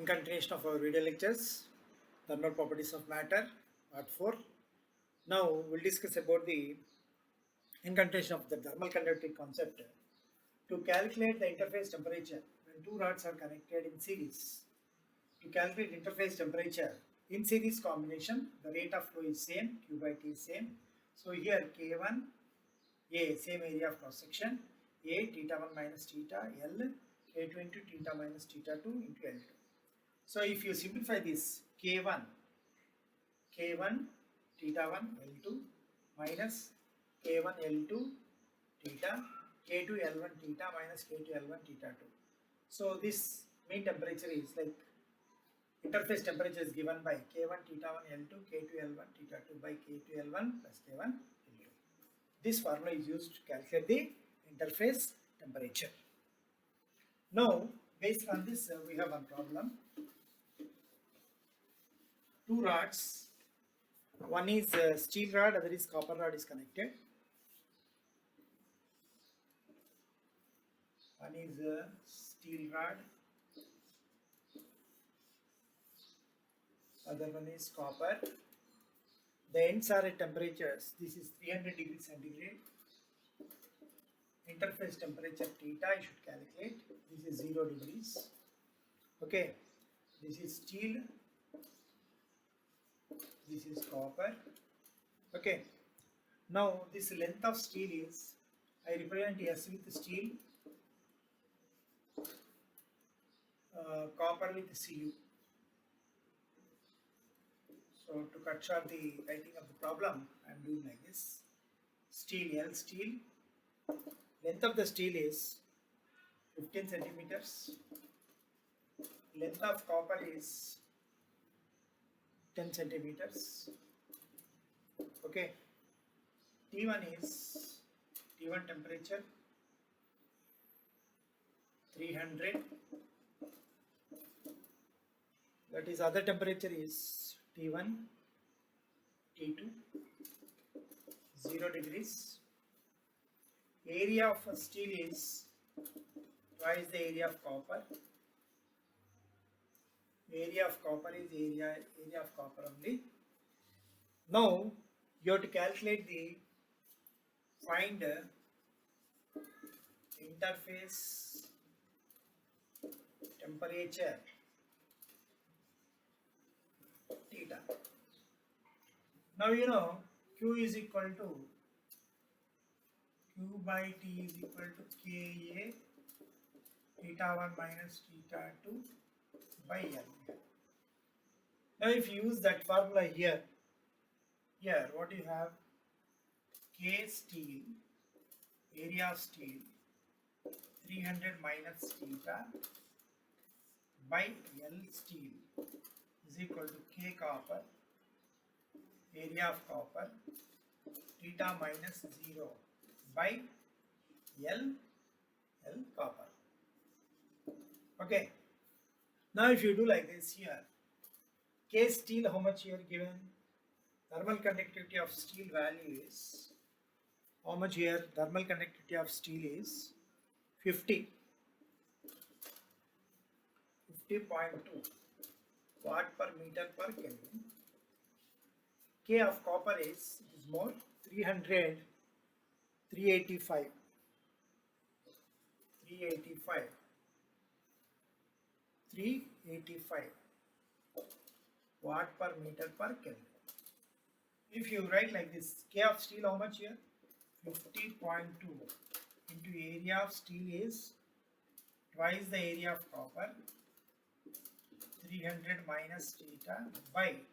In continuation of our video lectures, thermal properties of matter, part 4. Now we'll discuss about the in continuation of the thermal conductivity concept. To calculate the interface temperature when two rods are connected in series. To calculate interface temperature in series combination, the rate of flow is same, Q by T is same. So here K1, A, same area of cross section, A, theta 1 minus theta, L, K2 into theta minus theta 2 into L2. So if you simplify this K1 theta 1 L2 minus K1 L2 theta K2 L1 theta minus K2 L1 theta 2. So this mean temperature is like interface temperature is given by K1 theta 1 L2 K2 L1 theta 2 by K2 L1 plus K1 L2. This formula is used to calculate the interface temperature. Now based on this we have one problem. Two rods, one is steel rod, other is copper rod is connected. One is steel rod, other one is copper. The ends are at temperatures. This is 300 degrees centigrade. Interface temperature theta you should calculate. This is 0 degrees. Okay, this is steel. This is copper. Okay, now this length of steel is, I represent S with steel, copper with Cu. So to cut short the writing of the problem, I am doing like this. Steel, L steel, length of the steel is 15 centimeters, length of copper is 10 centimeters. Okay, T1 is T1 temperature 300, that is other temperature is T1, T2, 0 degrees. Area of steel is twice the area of copper. Area of copper is area of copper only. Now you have to calculate the find interface temperature theta. Now you know Q is equal to Q by T is equal to Ka theta 1 minus theta 2 by L. Now if you use that formula here what you have, K steel, area of steel 300 minus theta by L steel is equal to K copper, area of copper theta minus 0 by L copper. Okay, now if you do like this here, K steel, how much here given? Thermal conductivity of steel value is, how much here? Thermal conductivity of steel is 50.2 watt per meter per Kelvin. K of copper is more, 300, 385 watt per meter per Kelvin. If you write like this, K of steel how much here? 50.2 into area of steel is twice the area of copper, 300 minus theta by,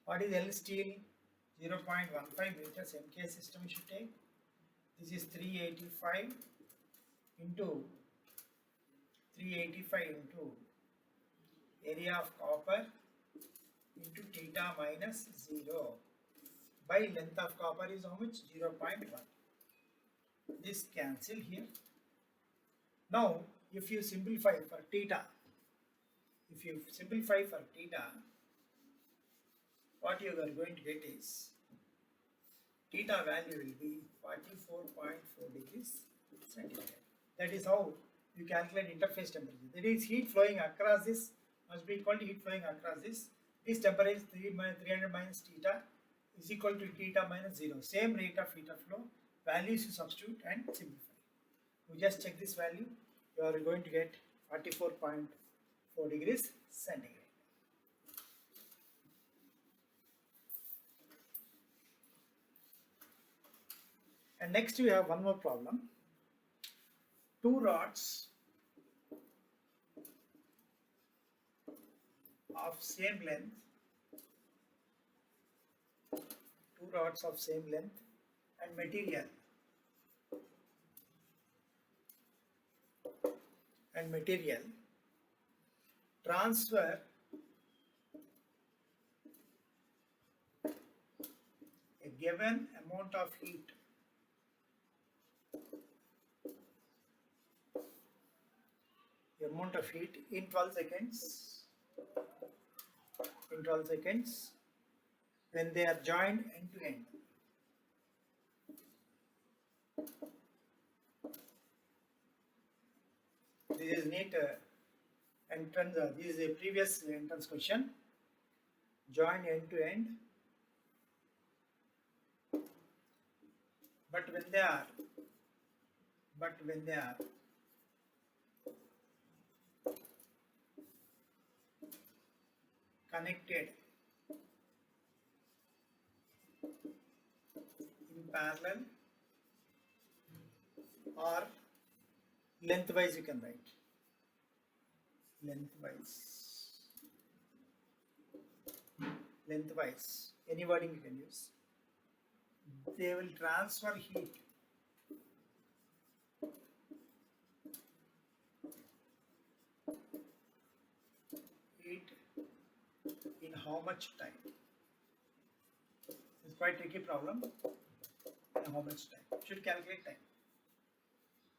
what is L steel? 0.15 meters MK system you should take. This is 385 into area of copper into theta minus 0 by length of copper is how much? 0.1. This cancel here. Now if you simplify for theta, what you are going to get is theta value will be 44.4 degrees centigrade. That is how you calculate interface temperature. That is heat flowing across this must be equal to heat flowing across this. This temperature is 300 minus theta is equal to theta minus 0. Same rate of heat of flow. Values you substitute and simplify. You just check this value. You are going to get 44.4 degrees centigrade. And next we have one more problem. Two rods of same length, and material transfer a given amount of heat in 12 seconds when they are joined end to end. This is neat entrance. This is a previous entrance question. Join end to end, but when they are connected in parallel or lengthwise, you can write lengthwise, any wording you can use. They will transfer heat in how much time? It's quite tricky problem. In how much time? Should calculate time.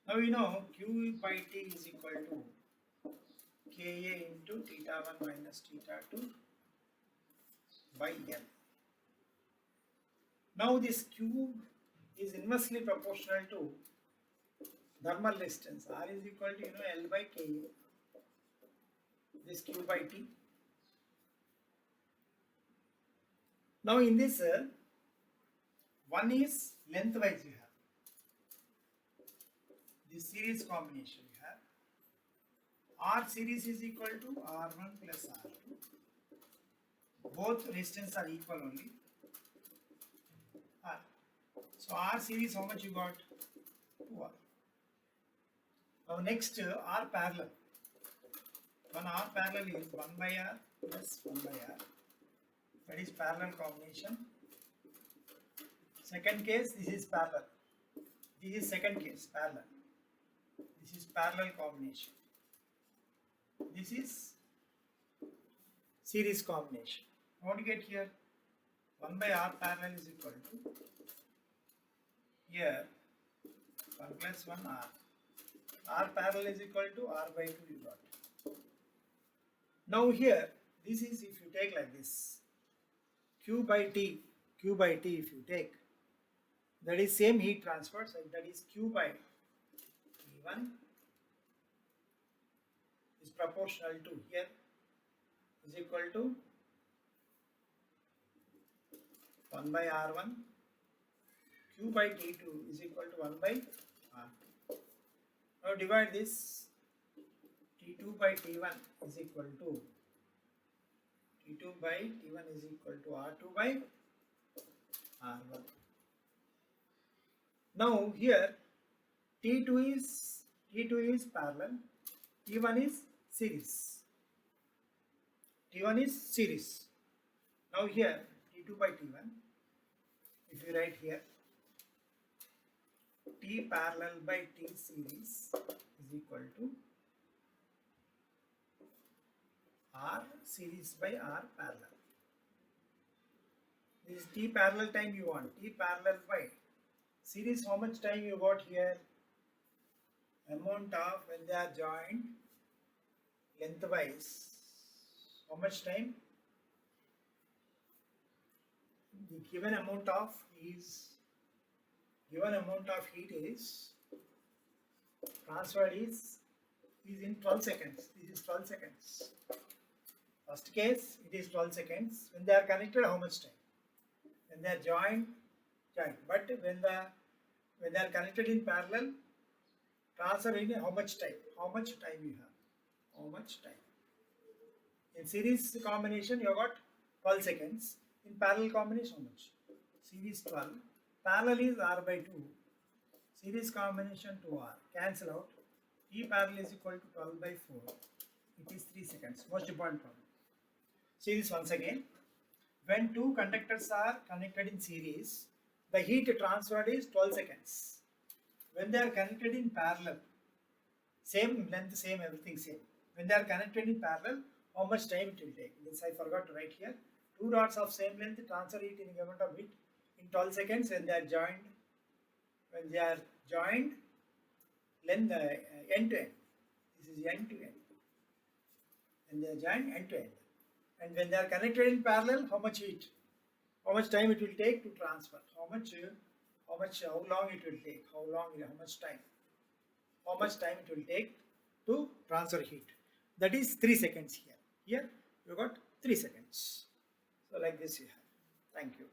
Now we know Q by T is equal to Ka into theta 1 minus theta 2 by L. Now this Q is inversely proportional to thermal resistance. R is equal to L by Ka. This Q by T. Now in this, one is lengthwise you have. This series combination you have. R series is equal to R1 plus R2. Both resistance are equal only. R. So R series, how much you got? 2R. Now next, R parallel. One R parallel is 1 by R plus 1 by R. That is parallel combination. Second case, this is parallel. This is second case, parallel. This is parallel combination. This is series combination. What do you get here? 1 by R parallel is equal to, here, 1 plus 1 R. R parallel is equal to R by 2 you got. Now here, this is if you take like this, Q by T if you take, that is same heat transfer, so that is Q by T1 is proportional to here is equal to 1 by R1, Q by T2 is equal to 1 by R2. Now divide this, T2 by T1 is equal to T2 by T1 is equal to R2 by R1. Now here T2 is parallel, T1 is series. T1 is series. Now here T2 by T1, if you write here, T parallel by T series is equal to R series by R parallel. This is T parallel time you want. T parallel by series, how much time you got here? Amount of when they are joined lengthwise. How much time? The given amount of heat is transferred is in 12 seconds. This is 12 seconds. First case, it is 12 seconds. When they are connected, how much time? When they are joined. But when they are connected in parallel, transfer in how much time? How much time you have? How much time? In series combination, you got 12 seconds. In parallel combination, how much? Series 12. Parallel is R by 2. Series combination 2R. Cancel out. T parallel is equal to 12 by 4. It is 3 seconds. Most important problem. See this once again. When two conductors are connected in series, the heat transferred is 12 seconds. When they are connected in parallel, same length, same everything same. When they are connected in parallel, how much time it will take? This I forgot to write here. Two rods of same length transfer heat in a amount of heat in 12 seconds when they are joined. When they are joined, length end to end. This is end to end. When they are joined end to end. And when they are connected in parallel, how much heat? How much time it will take to transfer? How long it will take? How much time? How much time it will take to transfer heat? That is 3 seconds here. Here you got 3 seconds. So like this you have. Thank you.